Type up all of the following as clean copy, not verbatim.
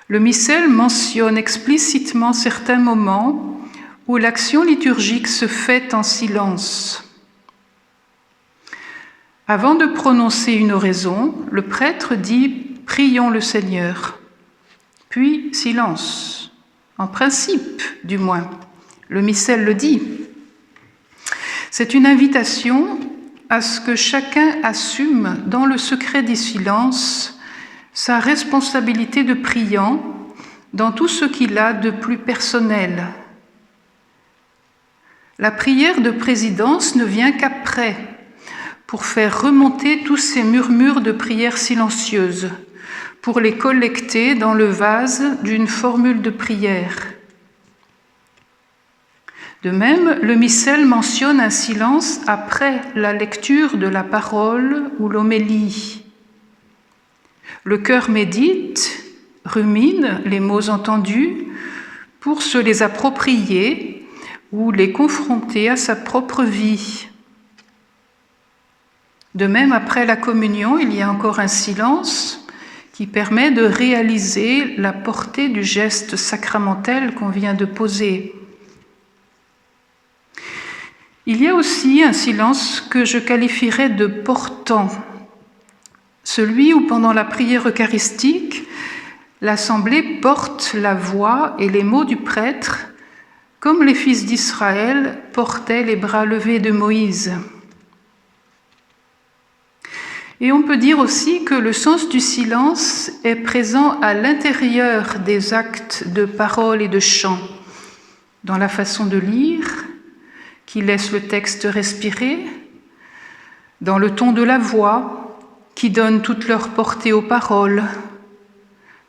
Le missel mentionne explicitement certains moments où l'action liturgique se fait en silence. Avant de prononcer une oraison, le prêtre dit « Prions le Seigneur », puis silence, en principe du moins. Le missel le dit. C'est une invitation à ce que chacun assume dans le secret du silence sa responsabilité de priant dans tout ce qu'il a de plus personnel. La prière de présidence ne vient qu'après, pour faire remonter tous ces murmures de prière silencieuse, pour les collecter dans le vase d'une formule de prière. De même, le missel mentionne un silence après la lecture de la parole ou l'homélie. Le cœur médite, rumine les mots entendus pour se les approprier ou les confronter à sa propre vie. De même, après la communion, il y a encore un silence qui permet de réaliser la portée du geste sacramentel qu'on vient de poser. Il y a aussi un silence que je qualifierais de portant, celui où pendant la prière eucharistique, l'assemblée porte la voix et les mots du prêtre, comme les fils d'Israël portaient les bras levés de Moïse. Et on peut dire aussi que le sens du silence est présent à l'intérieur des actes de parole et de chant, dans la façon de lire, qui laisse le texte respirer, dans le ton de la voix, qui donne toute leur portée aux paroles,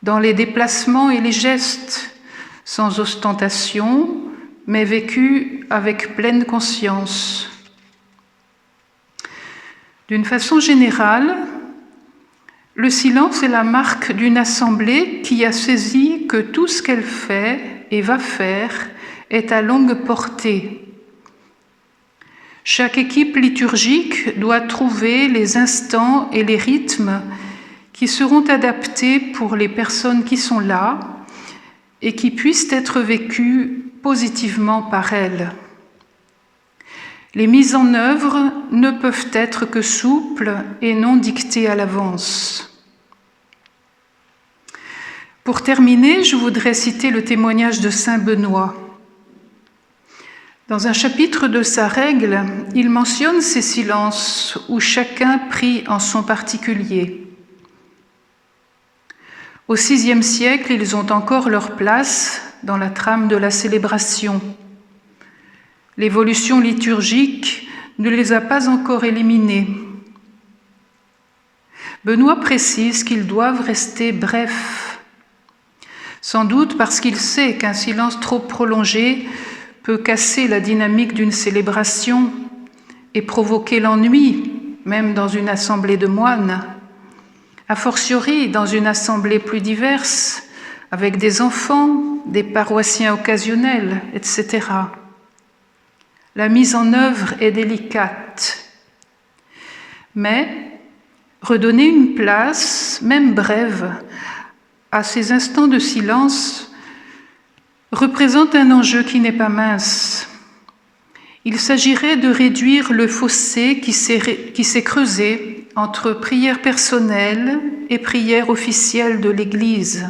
dans les déplacements et les gestes, sans ostentation, mais vécus avec pleine conscience. D'une façon générale, le silence est la marque d'une assemblée qui a saisi que tout ce qu'elle fait et va faire est à longue portée. Chaque équipe liturgique doit trouver les instants et les rythmes qui seront adaptés pour les personnes qui sont là et qui puissent être vécus positivement par elles. Les mises en œuvre ne peuvent être que souples et non dictées à l'avance. Pour terminer, je voudrais citer le témoignage de saint Benoît. Dans un chapitre de sa règle, il mentionne ces silences où chacun prie en son particulier. Au VIe siècle, ils ont encore leur place dans la trame de la célébration. L'évolution liturgique ne les a pas encore éliminés. Benoît précise qu'ils doivent rester brefs, sans doute parce qu'il sait qu'un silence trop prolongé peut casser la dynamique d'une célébration et provoquer l'ennui, même dans une assemblée de moines, a fortiori dans une assemblée plus diverse, avec des enfants, des paroissiens occasionnels, etc. La mise en œuvre est délicate, mais redonner une place, même brève, à ces instants de silence représente un enjeu qui n'est pas mince. Il s'agirait de réduire le fossé qui s'est creusé entre prière personnelle et prière officielle de l'Église.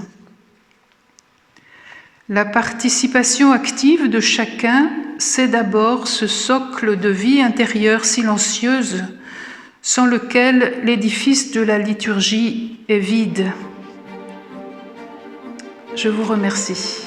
La participation active de chacun, c'est d'abord ce socle de vie intérieure silencieuse sans lequel l'édifice de la liturgie est vide. Je vous remercie.